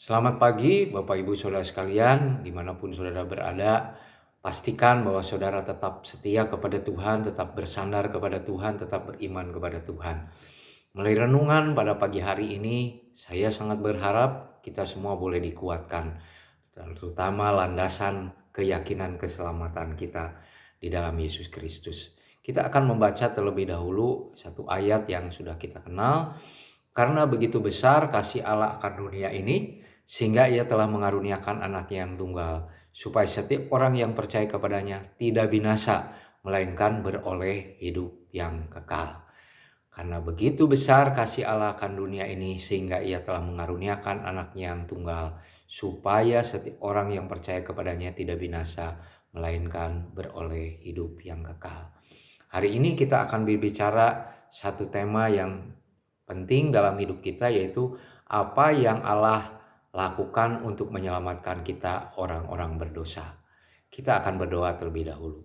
Selamat pagi Bapak Ibu Saudara sekalian, dimanapun saudara berada. Pastikan bahwa saudara tetap setia kepada Tuhan, tetap bersandar kepada Tuhan, tetap beriman kepada Tuhan. Melalui renungan pada pagi hari ini, saya sangat berharap kita semua boleh dikuatkan, terutama landasan keyakinan keselamatan kita di dalam Yesus Kristus. Kita akan membaca terlebih dahulu satu ayat yang sudah kita kenal. Karena begitu besar kasih Allah akan dunia ini, sehingga ia telah mengaruniakan anaknya yang tunggal, supaya setiap orang yang percaya kepadanya tidak binasa, melainkan beroleh hidup yang kekal. Karena begitu besar kasih Allah akan dunia ini, sehingga ia telah mengaruniakan anaknya yang tunggal, supaya setiap orang yang percaya kepadanya tidak binasa, melainkan beroleh hidup yang kekal. Hari ini kita akan berbicara satu tema yang penting dalam hidup kita, yaitu apa yang Allah lakukan untuk menyelamatkan kita orang-orang berdosa. Kita akan berdoa terlebih dahulu.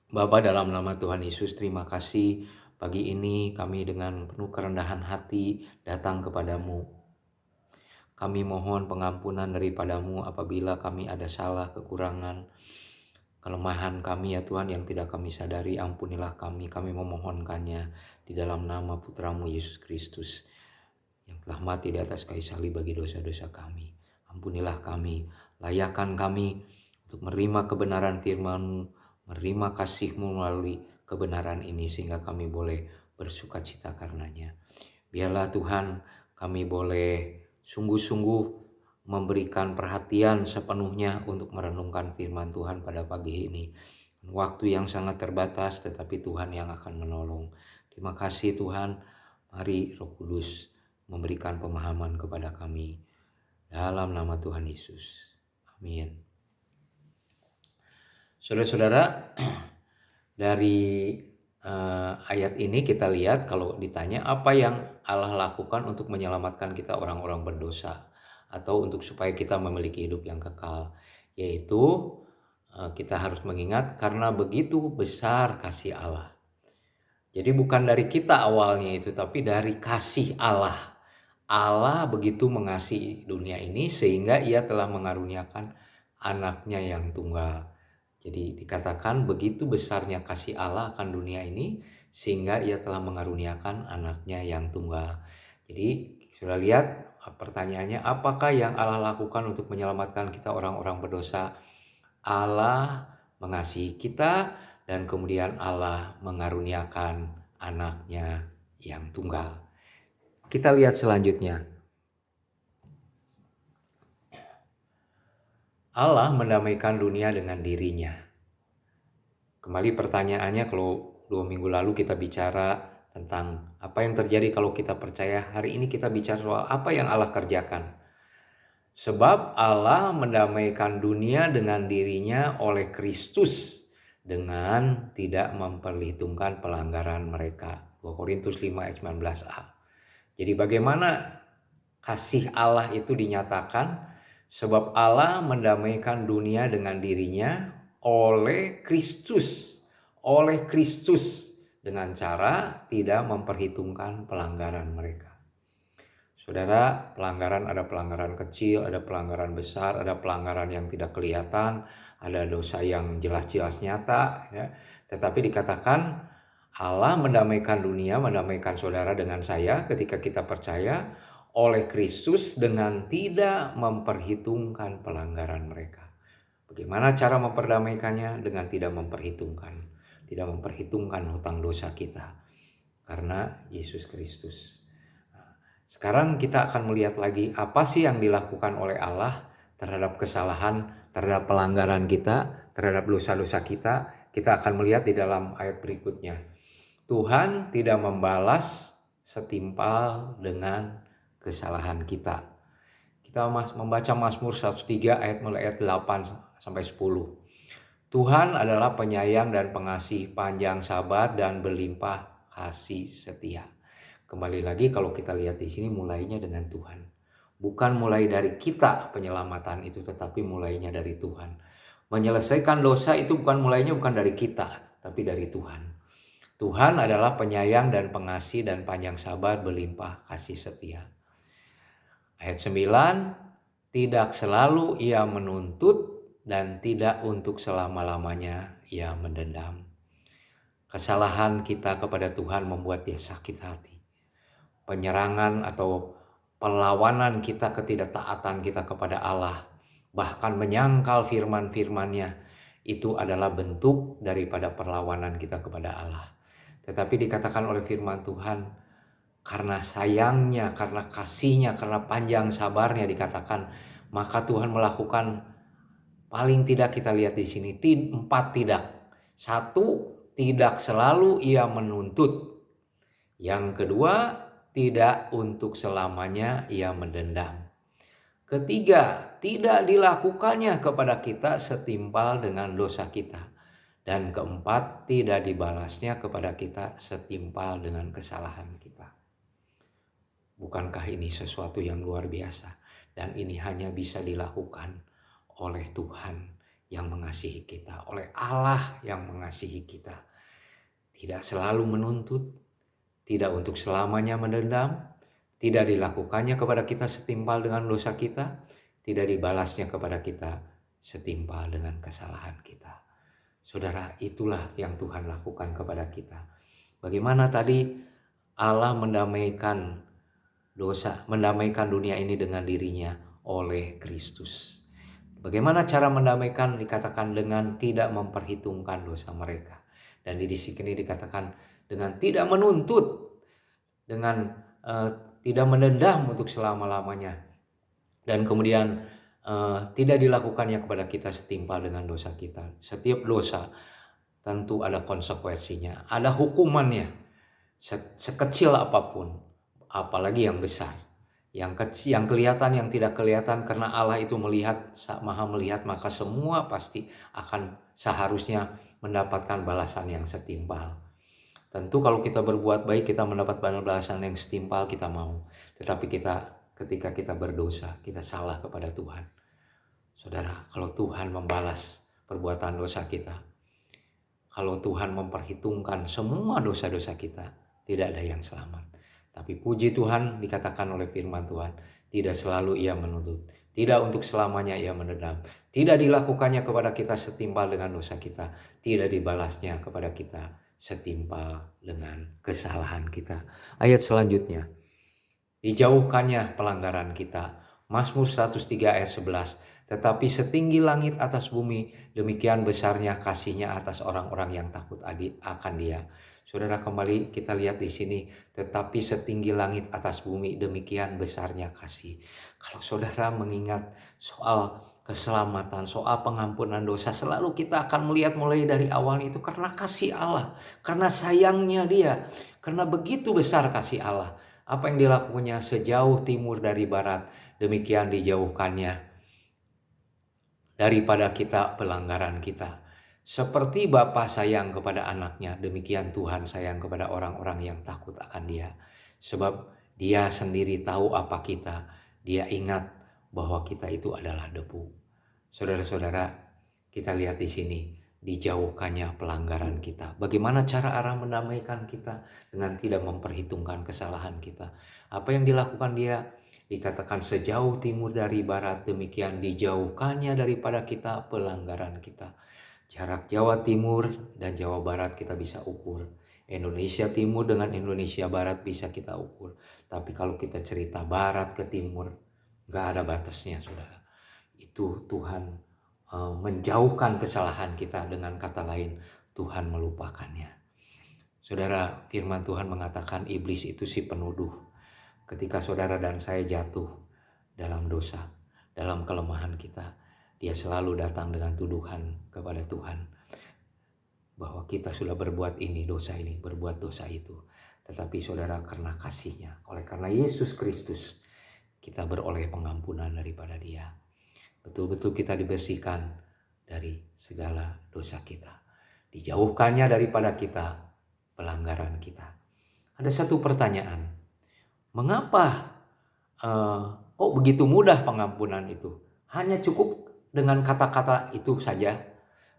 Bapa, dalam nama Tuhan Yesus, terima kasih pagi ini kami dengan penuh kerendahan hati datang kepadamu. Kami mohon pengampunan daripadamu apabila kami ada salah, kekurangan, kelemahan kami ya Tuhan yang tidak kami sadari. Ampunilah kami memohonkannya di dalam nama Putramu Yesus Kristus yang telah mati di atas kayu salib bagi dosa-dosa kami. Ampunilah kami, layakkan kami untuk menerima kebenaran firman-Mu, menerima kasih-Mu melalui kebenaran ini, sehingga kami boleh bersuka cita karenanya. Biarlah Tuhan kami boleh sungguh-sungguh memberikan perhatian sepenuhnya untuk merenungkan firman Tuhan pada pagi ini. Waktu yang sangat terbatas, tetapi Tuhan yang akan menolong. Terima kasih Tuhan. Mari Roh Kudus memberikan pemahaman kepada kami. Dalam nama Tuhan Yesus. Amin. Saudara-saudara, dari ayat ini kita lihat kalau ditanya apa yang Allah lakukan untuk menyelamatkan kita orang-orang berdosa, atau untuk supaya kita memiliki hidup yang kekal, yaitu kita harus mengingat karena begitu besar kasih Allah. Jadi bukan dari kita awalnya itu, tapi dari kasih Allah. Allah begitu mengasihi dunia ini sehingga ia telah mengaruniakan anaknya yang tunggal. Jadi dikatakan begitu besarnya kasih Allah akan dunia ini sehingga ia telah mengaruniakan anaknya yang tunggal. Jadi sudah lihat pertanyaannya, apakah yang Allah lakukan untuk menyelamatkan kita orang-orang berdosa? Allah mengasihi kita dan kemudian Allah mengaruniakan anaknya yang tunggal. Kita lihat selanjutnya. Allah mendamaikan dunia dengan dirinya. Kembali pertanyaannya, kalau 2 minggu lalu kita bicara tentang apa yang terjadi kalau kita percaya. Hari ini kita bicara soal apa yang Allah kerjakan. Sebab Allah mendamaikan dunia dengan dirinya oleh Kristus dengan tidak memperhitungkan pelanggaran mereka. 2 Korintus 5 ayat 19a. Jadi bagaimana kasih Allah itu dinyatakan? Sebab Allah mendamaikan dunia dengan dirinya oleh Kristus. Oleh Kristus dengan cara tidak memperhitungkan pelanggaran mereka. Saudara, pelanggaran ada pelanggaran kecil, ada pelanggaran besar, ada pelanggaran yang tidak kelihatan, ada dosa yang jelas-jelas nyata, ya. Tetapi dikatakan Allah mendamaikan dunia, mendamaikan saudara dengan saya ketika kita percaya oleh Kristus dengan tidak memperhitungkan pelanggaran mereka. Bagaimana cara memperdamaikannya? Dengan tidak memperhitungkan hutang dosa kita karena Yesus Kristus. Sekarang kita akan melihat lagi apa sih yang dilakukan oleh Allah terhadap kesalahan, terhadap pelanggaran kita, terhadap dosa-dosa kita. Kita akan melihat di dalam ayat berikutnya. Tuhan tidak membalas setimpal dengan kesalahan kita. Kita membaca Mazmur 103 ayat mulai ayat 8 sampai 10. Tuhan adalah penyayang dan pengasih, panjang sabar dan berlimpah kasih setia. Kembali lagi kalau kita lihat di sini mulainya dengan Tuhan. Bukan mulai dari kita penyelamatan itu, tetapi mulainya dari Tuhan. Menyelesaikan dosa itu mulainya bukan dari kita, tapi dari Tuhan. Tuhan adalah penyayang dan pengasih dan panjang sabar berlimpah kasih setia. Ayat 9, tidak selalu ia menuntut dan tidak untuk selama-lamanya ia mendendam. Kesalahan kita kepada Tuhan membuat dia sakit hati. Penyerangan atau perlawanan kita, ketidaktaatan kita kepada Allah, bahkan menyangkal firman-firman-Nya, itu adalah bentuk daripada perlawanan kita kepada Allah. Tetapi dikatakan oleh firman Tuhan, karena sayangnya, karena kasihnya, karena panjang sabarnya dikatakan, maka Tuhan melakukan, paling tidak kita lihat di sini 4 tidak. 1, tidak selalu ia menuntut. Yang kedua, tidak untuk selamanya ia mendendam. Ketiga, tidak dilakukannya kepada kita setimpal dengan dosa kita. Dan keempat, tidak dibalasnya kepada kita setimpal dengan kesalahan kita. Bukankah ini sesuatu yang luar biasa? Dan ini hanya bisa dilakukan oleh Tuhan yang mengasihi kita, oleh Allah yang mengasihi kita. Tidak selalu menuntut, tidak untuk selamanya mendendam, tidak dilakukannya kepada kita setimpal dengan dosa kita, tidak dibalasnya kepada kita setimpal dengan kesalahan kita. Saudara, itulah yang Tuhan lakukan kepada kita. Bagaimana tadi Allah mendamaikan dunia ini dengan dirinya oleh Kristus. Bagaimana cara mendamaikan? Dikatakan dengan tidak memperhitungkan dosa mereka. Dan di sini dikatakan dengan tidak menuntut, dengan tidak mendendam untuk selama-lamanya. Dan kemudian tidak dilakukannya kepada kita setimpal dengan dosa kita. Setiap dosa tentu ada konsekuensinya, ada hukumannya. Sekecil apapun, apalagi yang besar. Yang kelihatan, yang tidak kelihatan, karena Allah itu melihat, maha melihat, maka semua pasti akan seharusnya mendapatkan balasan yang setimpal. Tentu kalau kita berbuat baik, kita mendapat balasan yang setimpal, kita mau. Tetapi ketika kita berdosa, kita salah kepada Tuhan. Saudara, kalau Tuhan membalas perbuatan dosa kita, kalau Tuhan memperhitungkan semua dosa-dosa kita, tidak ada yang selamat. Tapi puji Tuhan, dikatakan oleh firman Tuhan, tidak selalu ia menuntut, tidak untuk selamanya ia mendendam, tidak dilakukannya kepada kita setimpal dengan dosa kita, tidak dibalasnya kepada kita setimpal dengan kesalahan kita. Ayat selanjutnya, dijauhkannya pelanggaran kita. Mazmur 103 ayat 11, tetapi setinggi langit atas bumi, demikian besarnya kasihnya atas orang-orang yang takut akan Dia. Saudara, kembali kita lihat di sini, tetapi setinggi langit atas bumi, demikian besarnya kasih. Kalau saudara mengingat soal keselamatan, soal pengampunan dosa, selalu kita akan melihat mulai dari awal itu karena kasih Allah, karena sayangnya Dia, karena begitu besar kasih Allah. Apa yang dilakukannya? Sejauh timur dari barat, demikian dijauhkannya daripada kita pelanggaran kita. Seperti Bapa sayang kepada anaknya, demikian Tuhan sayang kepada orang-orang yang takut akan Dia. Sebab Dia sendiri tahu apa kita. Dia ingat bahwa kita itu adalah debu. Saudara-saudara, kita lihat di sini, dijauhkannya pelanggaran kita. Bagaimana cara Allah mendamaikan kita? Dengan tidak memperhitungkan kesalahan kita. Apa yang dilakukan Dia? Dikatakan sejauh timur dari barat, demikian dijauhkannya daripada kita pelanggaran kita. Jarak Jawa Timur dan Jawa Barat kita bisa ukur. Indonesia Timur dengan Indonesia Barat bisa kita ukur. Tapi kalau kita cerita barat ke timur, gak ada batasnya, saudara. Itu Tuhan menjauhkan kesalahan kita. Dengan kata lain, Tuhan melupakannya. Saudara, firman Tuhan mengatakan iblis itu si penuduh. Ketika saudara dan saya jatuh dalam dosa, dalam kelemahan kita, dia selalu datang dengan tuduhan kepada Tuhan bahwa kita sudah berbuat ini, berbuat dosa itu. Tetapi saudara, karena kasihnya, oleh karena Yesus Kristus, kita beroleh pengampunan daripada Dia. Betul-betul kita dibersihkan dari segala dosa kita. Dijauhkannya daripada kita pelanggaran kita. Ada satu pertanyaan, mengapa kok begitu mudah pengampunan itu? Hanya cukup dengan kata-kata itu saja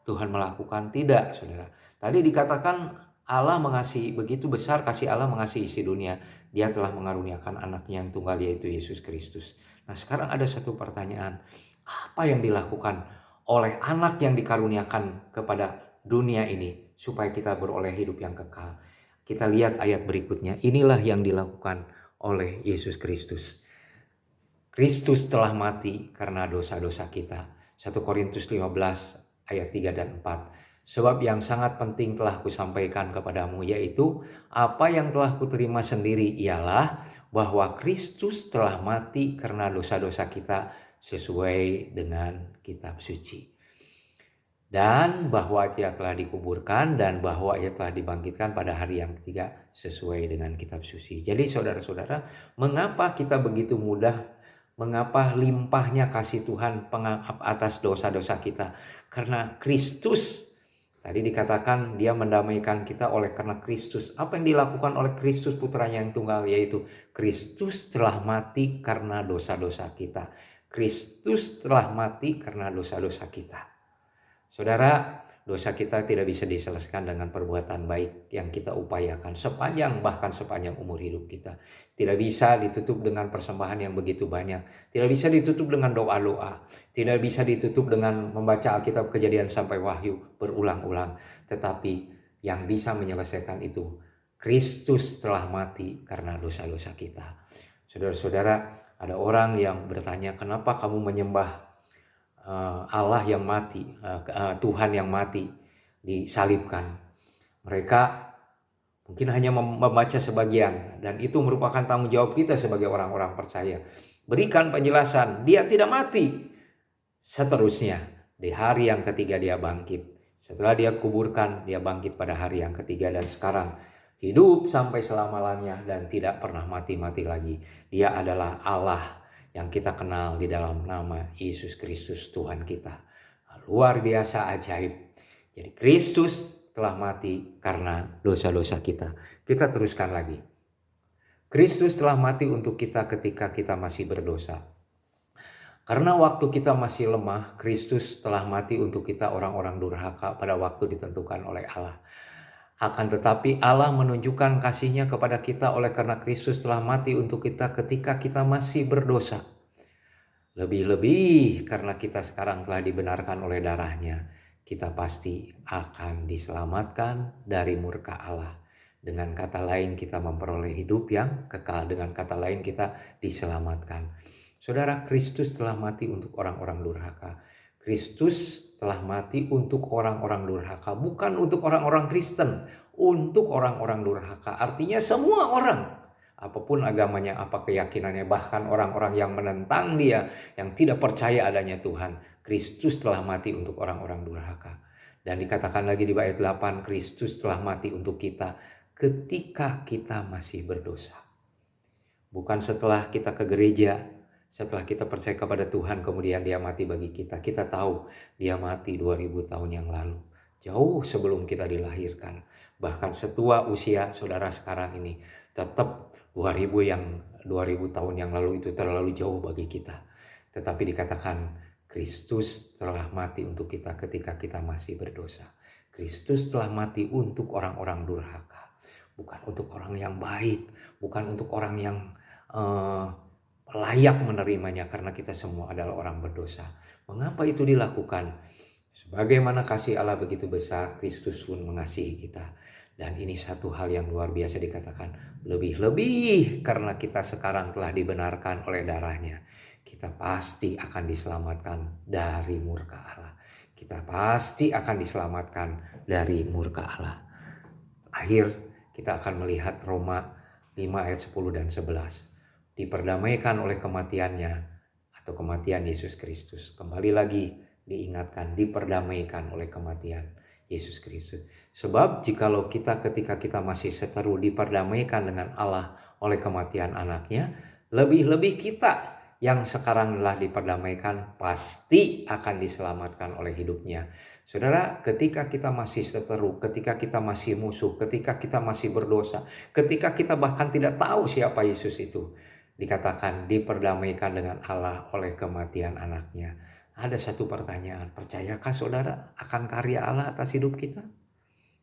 Tuhan melakukan? Tidak, saudara. Tadi dikatakan Allah mengasihi, begitu besar kasih Allah mengasihi isi dunia, Dia telah mengaruniakan anaknya yang tunggal yaitu Yesus Kristus. Nah sekarang ada satu pertanyaan, apa yang dilakukan oleh anak yang dikaruniakan kepada dunia ini supaya kita beroleh hidup yang kekal? Kita lihat ayat berikutnya, inilah yang dilakukan oleh Yesus Kristus. Kristus telah mati karena dosa-dosa kita. 1 Korintus 15 ayat 3 dan 4. Sebab yang sangat penting telah kusampaikan kepadamu, yaitu apa yang telah kuterima sendiri ialah bahwa Kristus telah mati karena dosa-dosa kita sesuai dengan kitab suci. Dan bahwa Ia telah dikuburkan dan bahwa Ia telah dibangkitkan pada hari yang ketiga sesuai dengan kitab suci. Jadi saudara-saudara, mengapa kita begitu mudah, mengapa limpahnya kasih Tuhan atas dosa-dosa kita? Karena Kristus, tadi dikatakan Dia mendamaikan kita oleh karena Kristus. Apa yang dilakukan oleh Kristus putranya yang tunggal, yaitu Kristus telah mati karena dosa-dosa kita. Kristus telah mati karena dosa-dosa kita. Saudara, dosa kita tidak bisa diselesaikan dengan perbuatan baik yang kita upayakan bahkan sepanjang umur hidup kita. Tidak bisa ditutup dengan persembahan yang begitu banyak. Tidak bisa ditutup dengan doa-doa. Tidak bisa ditutup dengan membaca Alkitab Kejadian sampai Wahyu berulang-ulang. Tetapi yang bisa menyelesaikan itu, Kristus telah mati karena dosa-dosa kita. Saudara-saudara, ada orang yang bertanya, kenapa kamu menyembah Allah yang mati, Tuhan yang mati disalibkan? Mereka mungkin hanya membaca sebagian, dan itu merupakan tanggung jawab kita sebagai orang-orang percaya. Berikan penjelasan, Dia tidak mati. Seterusnya, di hari yang ketiga Dia bangkit. Setelah Dia kuburkan, Dia bangkit pada hari yang ketiga, dan sekarang hidup sampai selama-lamanya dan tidak pernah mati-mati lagi. Dia adalah Allah yang kita kenal di dalam nama Yesus Kristus Tuhan kita. Luar biasa ajaib. Jadi Kristus telah mati karena dosa-dosa kita. Kita teruskan lagi. Kristus telah mati untuk kita ketika kita masih berdosa. Karena waktu kita masih lemah, Kristus telah mati untuk kita orang-orang durhaka pada waktu ditentukan oleh Allah. Akan tetapi Allah menunjukkan kasih-Nya kepada kita oleh karena Kristus telah mati untuk kita ketika kita masih berdosa. Lebih-lebih karena kita sekarang telah dibenarkan oleh darah-Nya, kita pasti akan diselamatkan dari murka Allah. Dengan kata lain, kita memperoleh hidup yang kekal. Dengan kata lain, kita diselamatkan. Saudara, Kristus telah mati untuk orang-orang durhaka. Kristus telah mati untuk orang-orang durhaka, bukan untuk orang-orang Kristen, untuk orang-orang durhaka. Artinya semua orang, apapun agamanya, apa keyakinannya, bahkan orang-orang yang menentang Dia, yang tidak percaya adanya Tuhan, Kristus telah mati untuk orang-orang durhaka. Dan dikatakan lagi di ayat 8, Kristus telah mati untuk kita ketika kita masih berdosa. Bukan setelah kita ke gereja, setelah kita percaya kepada Tuhan, kemudian Dia mati bagi kita. Kita tahu Dia mati 2000 tahun yang lalu, jauh sebelum kita dilahirkan. Bahkan setua usia saudara sekarang ini, tetap 2000 tahun yang lalu itu terlalu jauh bagi kita. Tetapi dikatakan Kristus telah mati untuk kita ketika kita masih berdosa. Kristus telah mati untuk orang-orang durhaka, bukan untuk orang yang baik, bukan untuk orang yang layak menerimanya, karena kita semua adalah orang berdosa. Mengapa itu dilakukan? Sebagaimana kasih Allah begitu besar, Kristus pun mengasihi kita. Dan ini satu hal yang luar biasa dikatakan, lebih-lebih karena kita sekarang telah dibenarkan oleh darah-Nya, kita pasti akan diselamatkan dari murka Allah. Kita pasti akan diselamatkan dari murka Allah. Akhir kita akan melihat Roma 5 ayat 10 dan 11. Diperdamaikan oleh kematian-Nya atau kematian Yesus Kristus. Kembali lagi diingatkan, diperdamaikan oleh kematian Yesus Kristus. Sebab jikalau kita ketika kita masih seteru diperdamaikan dengan Allah oleh kematian anak-Nya, lebih-lebih kita yang sekarang telah diperdamaikan pasti akan diselamatkan oleh hidup-Nya. Saudara, ketika kita masih seteru, ketika kita masih musuh, ketika kita masih berdosa, ketika kita bahkan tidak tahu siapa Yesus itu, dikatakan diperdamaikan dengan Allah oleh kematian anak-Nya. Ada satu pertanyaan, percayakah saudara akan karya Allah atas hidup kita?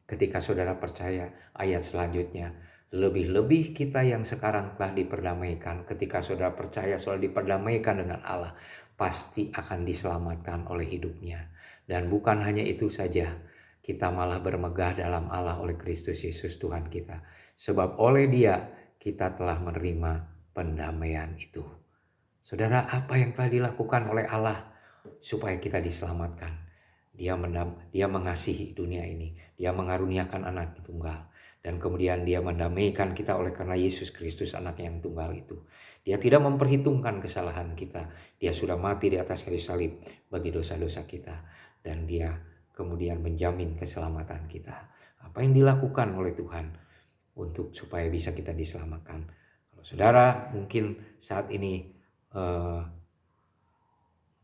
Ketika saudara percaya, ayat selanjutnya, lebih-lebih kita yang sekarang telah diperdamaikan, ketika saudara percaya sudah diperdamaikan dengan Allah, pasti akan diselamatkan oleh hidupnya. Dan bukan hanya itu saja, kita malah bermegah dalam Allah oleh Kristus Yesus Tuhan kita. Sebab oleh Dia kita telah menerima pendamaian itu. Saudara, apa yang telah dilakukan oleh Allah supaya kita diselamatkan? Dia mengasihi dunia ini. Dia mengaruniakan anak tunggal. Dan kemudian dia mendamaikan kita oleh karena Yesus Kristus anak yang tunggal itu. Dia tidak memperhitungkan kesalahan kita. Dia sudah mati di atas kayu salib bagi dosa-dosa kita. Dan dia kemudian menjamin keselamatan kita. Apa yang dilakukan oleh Tuhan untuk supaya bisa kita diselamatkan. Kalau saudara mungkin saat ini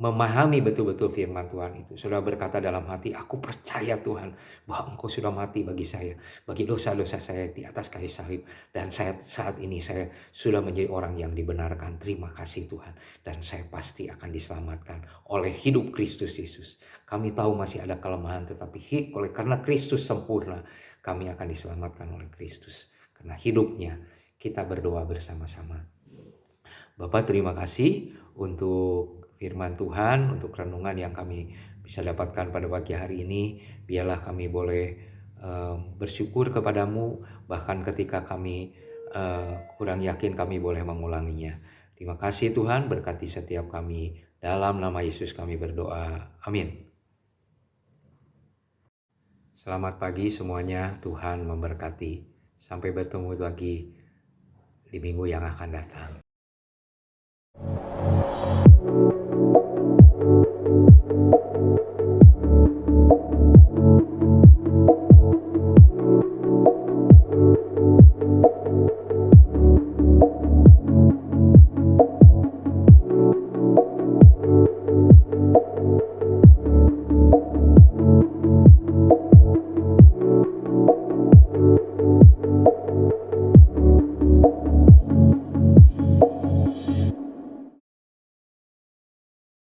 memahami betul-betul firman Tuhan itu. Saudara berkata dalam hati, aku percaya Tuhan bahwa Engkau sudah mati bagi saya, bagi dosa-dosa saya di atas kayu salib. Dan saat ini saya sudah menjadi orang yang dibenarkan. Terima kasih Tuhan. Dan saya pasti akan diselamatkan oleh hidup Kristus Yesus. Kami tahu masih ada kelemahan, tetapi karena Kristus sempurna, kami akan diselamatkan oleh Kristus. Karena hidupnya kita berdoa bersama-sama. Bapak, terima kasih untuk firman Tuhan, untuk renungan yang kami bisa dapatkan pada pagi hari ini. Biarlah kami boleh bersyukur kepadamu, bahkan ketika kami kurang yakin kami boleh mengulanginya. Terima kasih Tuhan, berkati setiap kami. Dalam nama Yesus kami berdoa. Amin. Selamat pagi semuanya, Tuhan memberkati. Sampai bertemu lagi di minggu yang akan datang.